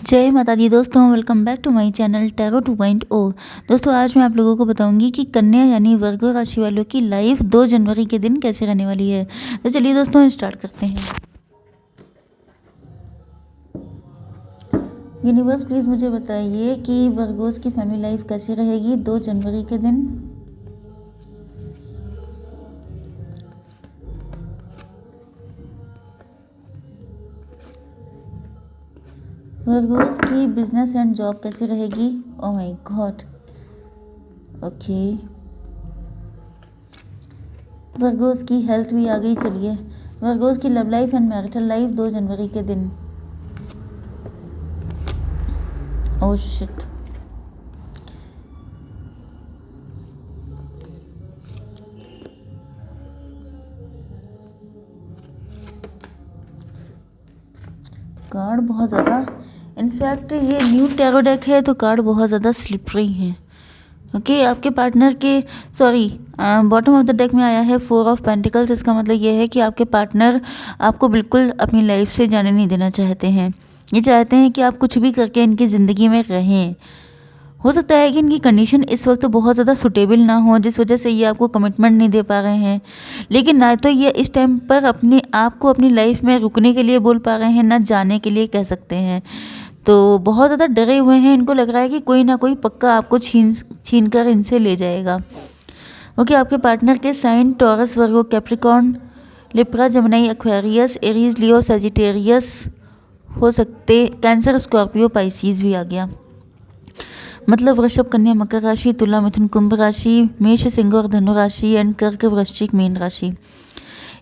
जय माता दी दोस्तों, welcome back to my channel tarot 2.0। दोस्तों आज मैं आप लोगों को बताऊंगी कि कन्या यानी वर्ग राशि वालों की लाइफ 2 जनवरी के दिन कैसे रहने वाली है। तो चलिए दोस्तों स्टार्ट करते हैं। यूनिवर्स प्लीज़ मुझे बताइए कि वर्गोस की फैमिली लाइफ कैसी रहेगी 2 जनवरी के दिन। वर्गोस की बिजनेस एंड जॉब कैसी रहेगी। Oh my God, okay. Virgo's की हेल्थ भी आ गई। चलिए वर्गोस की love life and marital life 2 जनवरी के दिन। ओह शिट, कार्ड बहुत ज़्यादा, इनफैक्ट ये न्यू टैरो डेक है तो कार्ड बहुत ज़्यादा स्लिपरी है। ओके आपके पार्टनर के बॉटम ऑफ द डेक में आया है 4 ऑफ पेंटिकल्स। इसका मतलब ये है कि आपके पार्टनर आपको बिल्कुल अपनी लाइफ से जाने नहीं देना चाहते हैं। ये चाहते हैं कि आप कुछ भी करके इनकी ज़िंदगी में रहें। हो सकता है कि इनकी कंडीशन इस वक्त बहुत ज़्यादा सुटेबल ना हो, जिस वजह से ये आपको कमिटमेंट नहीं दे पा रहे हैं। लेकिन ना तो ये इस टाइम पर अपने आप को अपनी लाइफ में रुकने के लिए बोल पा रहे हैं, ना जाने के लिए कह सकते हैं। तो बहुत ज़्यादा डरे हुए हैं। इनको लग रहा है कि कोई ना कोई पक्का आपको छीन कर इनसे ले जाएगा। ओके आपके पार्टनर के sign Taurus, Virgo, Capricorn, Libra, Gemini, Aquarius, Aries, Leo, Sagittarius हो सकते, कैंसर, स्कॉर्पियो, पाइसिस भी आ गया। मतलब वृषभ, कन्या, मकर राशि, तुला, मिथुन, कुंभ राशि, मेष, सिंह और धनु राशि एंड कर्क, वृश्चिक, मीन राशि।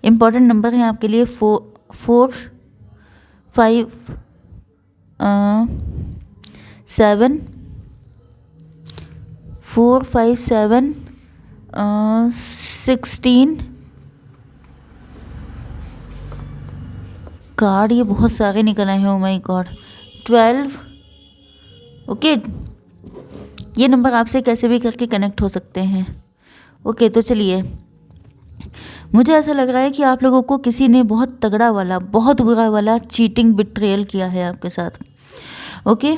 इंपॉर्टेंट नंबर है आपके लिए 4, 5, 7, 4, 5, 7, 16 कार्ड ये बहुत सारे निकल आए हैं। Oh my God, 12। ओके ये नंबर आपसे कैसे भी करके कनेक्ट हो सकते हैं। ओके तो चलिए, मुझे ऐसा लग रहा है कि आप लोगों को किसी ने बहुत तगड़ा वाला, बहुत बुरा वाला चीटिंग, बिट्रेयल किया है आपके साथ। ओके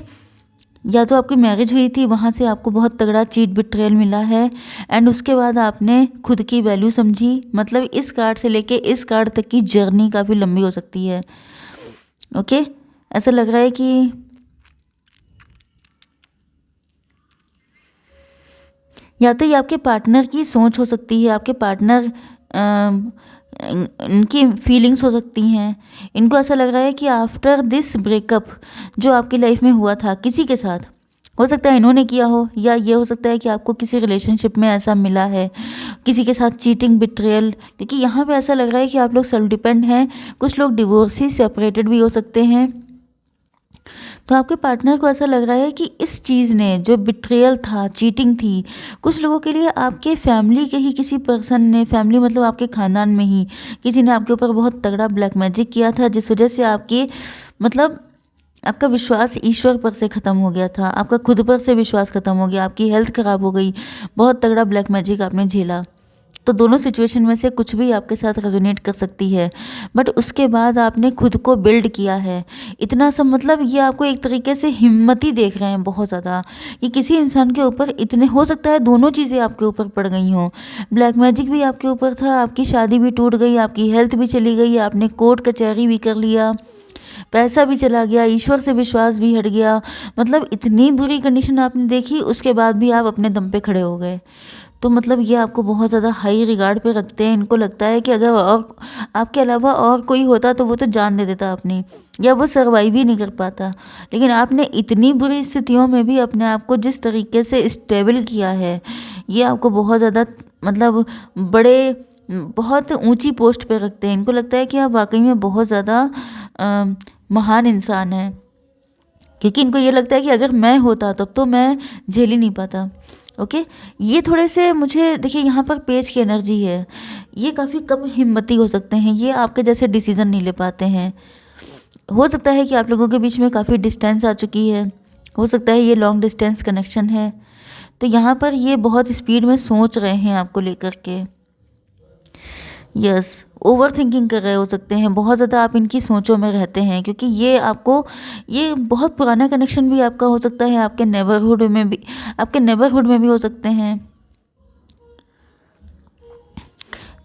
या तो आपकी मैरिज हुई थी, वहाँ से आपको बहुत तगड़ा चीट, बिट्रेयल मिला है एंड उसके बाद आपने खुद की वैल्यू समझी। मतलब इस कार्ड से लेके इस कार्ड तक की जर्नी काफ़ी लंबी हो सकती है। ओके ऐसा लग रहा है कि या तो ये आपके पार्टनर की सोच हो सकती है, आपके पार्टनर इनकी फीलिंग्स हो सकती हैं। इनको ऐसा लग रहा है कि आफ्टर दिस ब्रेकअप जो आपकी लाइफ में हुआ था किसी के साथ, हो सकता है इन्होंने किया हो, या ये हो सकता है कि आपको किसी रिलेशनशिप में ऐसा मिला है, किसी के साथ चीटिंग, बिट्रेयल। क्योंकि यहाँ पे ऐसा लग रहा है कि आप लोग सेल्फ डिपेंड हैं, कुछ लोग डिवोर्सी, सेपरेटेड भी हो सकते हैं। तो आपके पार्टनर को ऐसा लग रहा है कि इस चीज़ ने, जो बिट्रेयल था, चीटिंग थी, कुछ लोगों के लिए आपके फैमिली के ही किसी पर्सन ने, फैमिली मतलब आपके ख़ानदान में ही किसी ने आपके ऊपर बहुत तगड़ा ब्लैक मैजिक किया था, जिस वजह से आपकी मतलब आपका विश्वास ईश्वर पर से ख़त्म हो गया था, आपका खुद पर से विश्वास ख़त्म हो गया, आपकी हेल्थ ख़राब हो गई, बहुत तगड़ा ब्लैक मैजिक आपने झेला। तो दोनों सिचुएशन में से कुछ भी आपके साथ रेजोनेट कर सकती है। बट उसके बाद आपने खुद को बिल्ड किया है इतना सब, मतलब ये आपको एक तरीके से हिम्मती देख रहे हैं बहुत ज़्यादा। ये किसी इंसान के ऊपर इतने, हो सकता है दोनों चीज़ें आपके ऊपर पड़ गई हों, ब्लैक मैजिक भी आपके ऊपर था, आपकी शादी भी टूट गई, आपकी हेल्थ भी चली गई, आपने कोर्ट कचहरी भी कर लिया, पैसा भी चला गया, ईश्वर से विश्वास भी हट गया। मतलब इतनी बुरी कंडीशन आपने देखी, उसके बाद भी आप अपने दम पे खड़े हो गए। तो मतलब ये आपको बहुत ज़्यादा हाई रिगार्ड पे रखते हैं। इनको लगता है कि अगर और आपके अलावा और कोई होता तो वो तो जान दे देता अपनी, या वो सर्वाइव ही नहीं कर पाता। लेकिन आपने इतनी बुरी स्थितियों में भी अपने आप को जिस तरीके से स्टेबल किया है, ये आपको बहुत ज़्यादा मतलब बहुत ऊंची पोस्ट पे रखते हैं। इनको लगता है कि आप वाकई में बहुत ज़्यादा महान इंसान हैं, क्योंकि इनको ये लगता है कि अगर मैं होता तब तो मैं झेल ही नहीं पाता। ओके ये थोड़े से, मुझे देखिए यहाँ पर पेज की एनर्जी है, ये काफ़ी कम हिम्मती हो सकते हैं, ये आपके जैसे डिसीज़न नहीं ले पाते हैं। हो सकता है कि आप लोगों के बीच में काफ़ी डिस्टेंस आ चुकी है, हो सकता है ये लॉन्ग डिस्टेंस कनेक्शन है। तो यहाँ पर ये बहुत स्पीड में सोच रहे हैं आपको लेकर के। यस, ओवर थिंकिंग कर रहे हो सकते हैं, बहुत ज़्यादा आप इनकी सोचों में रहते हैं, क्योंकि ये बहुत पुराना कनेक्शन भी आपका हो सकता है, आपके नेबरहुड में भी हो सकते हैं।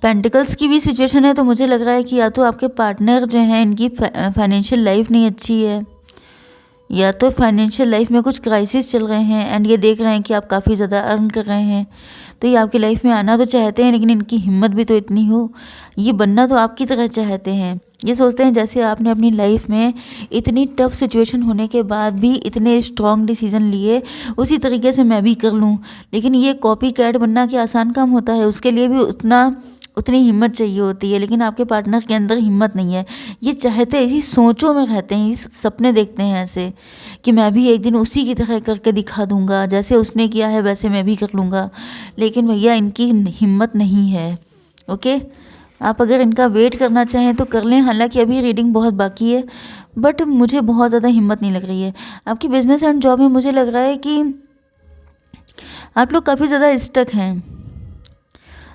पेंटिकल्स की भी सिचुएशन है, तो मुझे लग रहा है कि या तो आपके पार्टनर जो हैं इनकी फाइनेंशियल लाइफ नहीं अच्छी है, या तो फाइनेंशियल लाइफ में कुछ क्राइसिस चल रहे हैं एंड ये देख रहे हैं कि आप काफ़ी ज़्यादा अर्न कर रहे हैं, तो ये आपकी लाइफ में आना तो चाहते हैं, लेकिन इनकी हिम्मत भी तो इतनी हो, ये बनना तो आपकी तरह चाहते हैं। ये सोचते हैं जैसे आपने अपनी लाइफ में इतनी टफ सिचुएशन होने के बाद भी इतने स्ट्रॉन्ग डिसीजन लिए, उसी तरीके से मैं भी कर लूँ। लेकिन ये कॉपी कैट बनना क्या आसान काम होता है, उसके लिए भी उतनी हिम्मत चाहिए होती है, लेकिन आपके पार्टनर के अंदर हिम्मत नहीं है। ये चाहते इसी सोचों में रहते हैं, इस सपने देखते हैं ऐसे कि मैं भी एक दिन उसी की तरह करके दिखा दूंगा, जैसे उसने किया है वैसे मैं भी कर लूँगा। लेकिन भैया इनकी हिम्मत नहीं है। ओके, आप अगर इनका वेट करना चाहें तो कर लें, हालांकि अभी रीडिंग बहुत बाकी है, बट मुझे बहुत ज़्यादा हिम्मत नहीं लग रही है। आपकी बिजनेस एंड जॉब में मुझे लग रहा है कि आप लोग काफ़ी ज़्यादा स्टक हैं,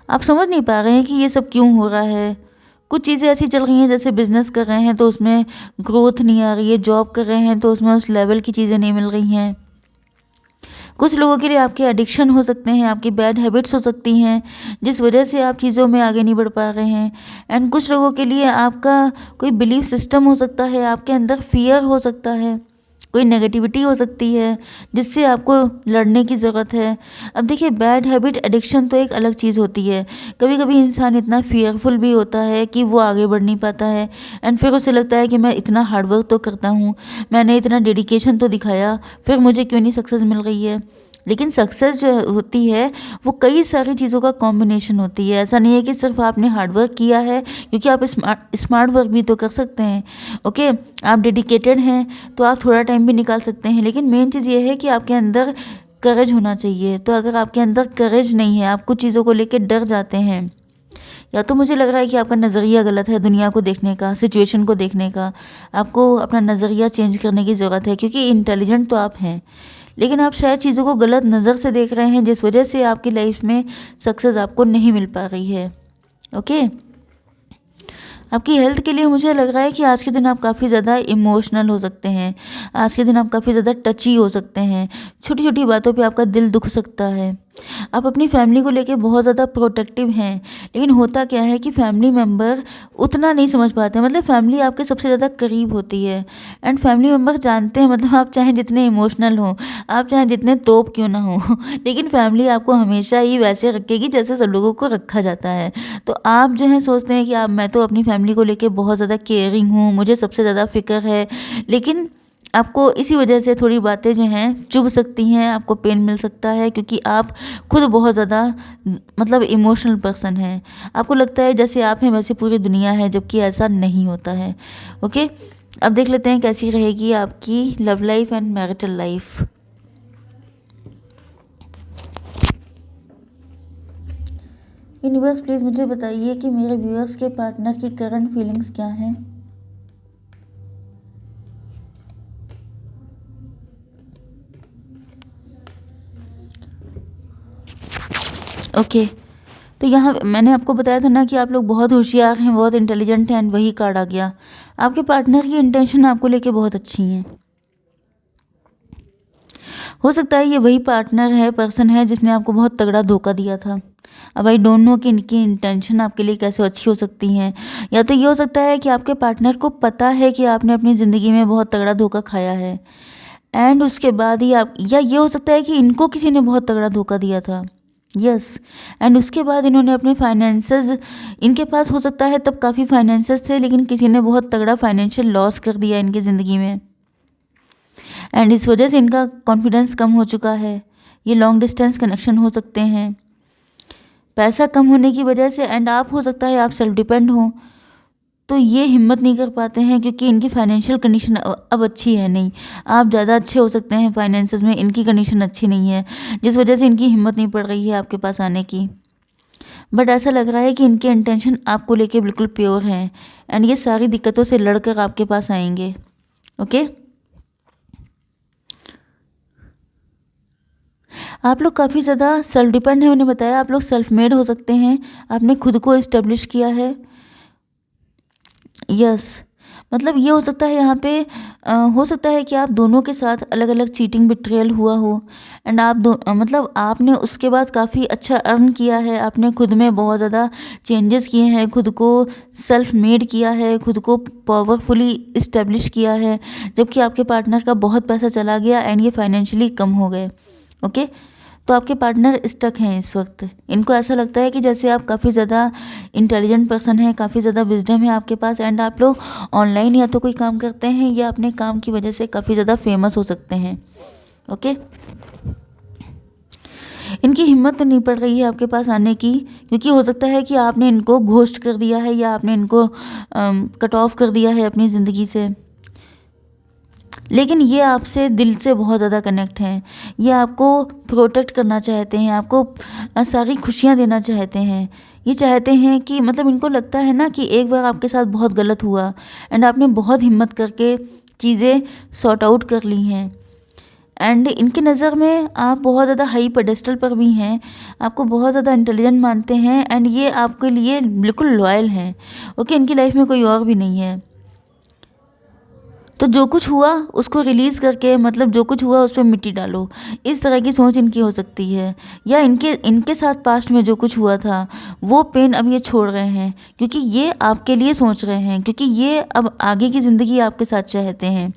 आप समझ नहीं पा रहे हैं कि ये सब क्यों हो रहा है। कुछ चीज़ें ऐसी चल रही हैं, जैसे बिजनेस कर रहे हैं तो उसमें ग्रोथ नहीं आ रही है, जॉब कर रहे हैं तो उसमें उस लेवल की चीज़ें नहीं मिल रही हैं। कुछ लोगों के लिए आपके एडिक्शन हो सकते हैं, आपकी बैड हैबिट्स हो सकती हैं, जिस वजह से आप चीज़ों में आगे नहीं बढ़ पा रहे हैं। एंड कुछ लोगों के लिए आपका कोई बिलीफ सिस्टम हो सकता है, आपके अंदर फियर हो सकता है, कोई नेगेटिविटी हो सकती है जिससे आपको लड़ने की ज़रूरत है। अब देखिए, बैड हैबिट एडिक्शन तो एक अलग चीज़ होती है। कभी कभी इंसान इतना फियरफुल भी होता है कि वो आगे बढ़ नहीं पाता है, एंड फिर उसे लगता है कि मैं इतना हार्डवर्क तो करता हूँ, मैंने इतना डेडिकेशन तो दिखाया, फिर मुझे क्यों नहीं सक्सेस मिल रही है। लेकिन सक्सेस जो होती है वो कई सारी चीज़ों का कॉम्बिनेशन होती है। ऐसा नहीं है कि सिर्फ आपने हार्डवर्क किया है, क्योंकि आप स्मार्ट वर्क भी तो कर सकते हैं। ओके, आप डेडिकेटेड हैं तो आप थोड़ा टाइम भी निकाल सकते हैं, लेकिन मेन चीज़ ये है कि आपके अंदर करेज होना चाहिए। तो अगर आपके अंदर करेज नहीं है, आप कुछ चीज़ों को लेकर डर जाते हैं, या तो मुझे लग रहा है कि आपका नज़रिया गलत है दुनिया को देखने का, सिचुएशन को देखने का। आपको अपना नज़रिया चेंज करने की ज़रूरत है, क्योंकि इंटेलिजेंट तो आप हैं, लेकिन आप शायद चीज़ों को गलत नज़र से देख रहे हैं, जिस वजह से आपकी लाइफ में सक्सेस आपको नहीं मिल पा रही है। ओके, आपकी हेल्थ के लिए मुझे लग रहा है कि आज के दिन आप काफ़ी ज़्यादा इमोशनल हो सकते हैं, आज के दिन आप काफ़ी ज़्यादा टची हो सकते हैं, छोटी छोटी बातों पे आपका दिल दुख सकता है। आप अपनी फैमिली को लेके बहुत ज़्यादा प्रोटेक्टिव हैं, लेकिन होता क्या है कि फैमिली मेम्बर उतना नहीं समझ पाते, मतलब फैमिली आपके सबसे ज़्यादा करीब होती है, एंड फैमिली मेम्बर जानते हैं, मतलब आप चाहे जितने इमोशनल हो, आप चाहे जितने तोप क्यों ना हो लेकिन फैमिली आपको हमेशा ही वैसे रखेगी जैसे सब लोगों को रखा जाता है। तो आप जो है सोचते हैं कि आप मैं तो अपनी फैमिली को लेके बहुत ज़्यादा केयरिंग हूँ, मुझे सबसे ज़्यादा फिक्र है, लेकिन आपको इसी वजह से थोड़ी बातें जो हैं चुभ सकती हैं, आपको पेन मिल सकता है, क्योंकि आप खुद बहुत ज़्यादा मतलब इमोशनल पर्सन हैं। आपको लगता है जैसे आप हैं वैसे पूरी दुनिया है, जबकि ऐसा नहीं होता है। ओके, अब देख लेते हैं कैसी रहेगी आपकी love life and marital life. Universe please मुझे बताइए कि मेरे व्यूअर्स के पार्टनर की करंट फीलिंग्स क्या हैं। ओके, तो यहाँ मैंने आपको बताया था ना कि आप लोग बहुत होशियार हैं, बहुत इंटेलिजेंट हैं, एंड वही कार्ड आ गया। आपके पार्टनर की इंटेंशन आपको लेके बहुत अच्छी हैं। हो सकता है ये वही पार्टनर है, पर्सन है जिसने आपको बहुत तगड़ा धोखा दिया था। अब आई डोंट नो कि इनकी इंटेंशन आपके लिए कैसे अच्छी हो सकती हैं। या तो ये हो सकता है कि आपके पार्टनर को पता है कि आपने अपनी ज़िंदगी में बहुत तगड़ा धोखा खाया है, एंड उसके बाद ही आप, या ये हो सकता है कि इनको किसी ने बहुत तगड़ा धोखा दिया था। यस, एंड उसके बाद इन्होंने अपने फाइनेंसेस, इनके पास हो सकता है तब काफ़ी फाइनेंसेस थे, लेकिन किसी ने बहुत तगड़ा फाइनेंशियल लॉस कर दिया इनकी ज़िंदगी में, एंड इस वजह से इनका कॉन्फिडेंस कम हो चुका है। ये लॉन्ग डिस्टेंस कनेक्शन हो सकते हैं, पैसा कम होने की वजह से, एंड आप हो सकता है आप सेल्फ डिपेंड हो, तो ये हिम्मत नहीं कर पाते हैं, क्योंकि इनकी फाइनेंशियल कंडीशन अब अच्छी है नहीं। आप ज़्यादा अच्छे हो सकते हैं फाइनेंसेस में, इनकी कंडीशन अच्छी नहीं है, जिस वजह से इनकी हिम्मत नहीं पड़ रही है आपके पास आने की। बट ऐसा लग रहा है कि इनके इंटेंशन आपको लेके बिल्कुल प्योर हैं, एंड ये सारी दिक्कतों से लड़कर आपके पास आएंगे। ओके, आप लोग काफ़ी ज़्यादा सेल्फ डिपेंड है, मैंने बताया आप लोग सेल्फ मेड हो सकते हैं, आपने खुद को इस्टेब्लिश किया है। यस, मतलब ये हो सकता है यहाँ पे हो सकता है कि आप दोनों के साथ अलग अलग चीटिंग बिट्रेयल हुआ हो, एंड आप मतलब आपने उसके बाद काफ़ी अच्छा अर्न किया है, आपने खुद में बहुत ज़्यादा चेंजेस किए हैं, खुद को सेल्फ मेड किया है, खुद को पावरफुली इस्टेब्लिश किया है, जबकि आपके पार्टनर का बहुत पैसा चला गया एंड ये फाइनेंशियली कम हो गए। ओके, तो आपके पार्टनर स्टक हैं इस वक्त। इनको ऐसा लगता है कि जैसे आप काफ़ी ज़्यादा इंटेलिजेंट पर्सन हैं, काफ़ी ज़्यादा विजडम है आपके पास, एंड आप लोग ऑनलाइन या तो कोई काम करते हैं या अपने काम की वजह से काफ़ी ज़्यादा फेमस हो सकते हैं। ओके, इनकी हिम्मत तो नहीं पड़ रही है आपके पास आने की, क्योंकि हो सकता है कि आपने इनको घोस्ट कर दिया है या आपने इनको कट ऑफ कर दिया है अपनी ज़िंदगी से। लेकिन ये आपसे दिल से बहुत ज़्यादा कनेक्ट हैं, ये आपको प्रोटेक्ट करना चाहते हैं, आपको सारी खुशियाँ देना चाहते हैं। ये चाहते हैं कि मतलब इनको लगता है ना कि एक बार आपके साथ बहुत गलत हुआ एंड आपने बहुत हिम्मत करके चीज़ें सॉर्ट आउट कर ली हैं, एंड इनकी नज़र में आप बहुत ज़्यादा हाई पेडेस्टल पर भी हैं, आपको बहुत ज़्यादा इंटेलिजेंट मानते हैं, एंड ये आपके लिए बिल्कुल लॉयल हैं। ओके, इनकी लाइफ में कोई और भी नहीं है। तो जो कुछ हुआ उसको रिलीज़ करके, मतलब जो कुछ हुआ उस पर मिट्टी डालो, इस तरह की सोच इनकी हो सकती है। या इनके साथ पास्ट में जो कुछ हुआ था वो पेन अब ये छोड़ रहे हैं, क्योंकि ये आपके लिए सोच रहे हैं, क्योंकि ये अब आगे की ज़िंदगी आपके साथ चाहते हैं।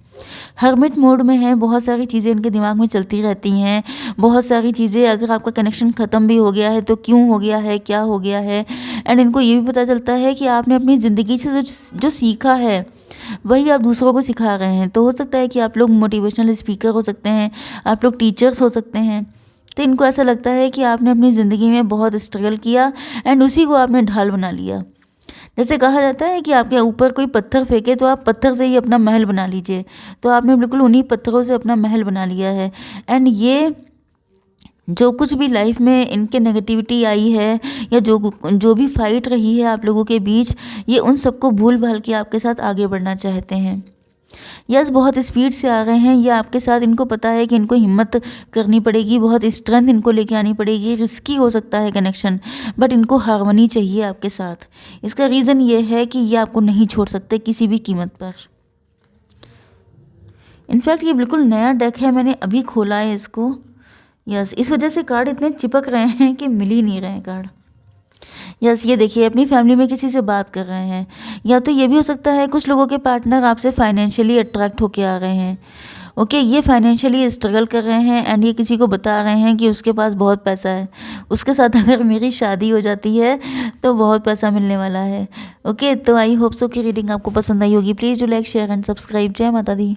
हर्मिट मोड में है, बहुत सारी चीज़ें इनके दिमाग में चलती रहती हैं, बहुत सारी चीज़ें, अगर आपका कनेक्शन ख़त्म भी हो गया है तो क्यों हो गया है, क्या हो गया है, एंड इनको ये भी पता चलता है कि आपने अपनी ज़िंदगी से जो सीखा है वही आप दूसरों को सिखा रहे हैं। तो हो सकता है कि आप लोग मोटिवेशनल स्पीकर हो सकते हैं, आप लोग टीचर्स हो सकते हैं। तो इनको ऐसा लगता है कि आपने अपनी ज़िंदगी में बहुत स्ट्रगल किया एंड उसी को आपने ढाल बना लिया। जैसे कहा जाता है कि आपके ऊपर कोई पत्थर फेंके तो आप पत्थर से ही अपना महल बना लीजिए, तो आपने बिल्कुल उन्हीं पत्थरों से अपना महल बना लिया है। एंड ये जो कुछ भी लाइफ में इनके नेगेटिविटी आई है या जो भी फाइट रही है आप लोगों के बीच, ये उन सबको भूल भाल के आपके साथ आगे बढ़ना चाहते हैं। यस, बहुत स्पीड से आ रहे हैं ये आपके साथ। इनको पता है कि इनको हिम्मत करनी पड़ेगी, बहुत स्ट्रेंथ इनको लेके आनी पड़ेगी। रिस्की हो सकता है कनेक्शन, बट इनको हार्मनी चाहिए आपके साथ। इसका रीज़न ये है कि ये आपको नहीं छोड़ सकते किसी भी कीमत पर। इनफैक्ट ये बिल्कुल नया डेक है, मैंने अभी खोला है इसको। यस, इस वजह से कार्ड इतने चिपक रहे हैं कि मिल ही नहीं रहे हैं कार्ड। यस, ये देखिए अपनी फैमिली में किसी से बात कर रहे हैं, या तो ये भी हो सकता है कुछ लोगों के पार्टनर आपसे फाइनेंशियली अट्रैक्ट होके आ रहे हैं। ओके, ये फाइनेंशियली स्ट्रगल कर रहे हैं एंड ये किसी को बता रहे हैं कि उसके पास बहुत पैसा है, उसके साथ अगर मेरी शादी हो जाती है तो बहुत पैसा मिलने वाला है। ओके, तो आई होप सो कि रीडिंग आपको पसंद आई होगी। Please do like, share and subscribe. जय माता दी।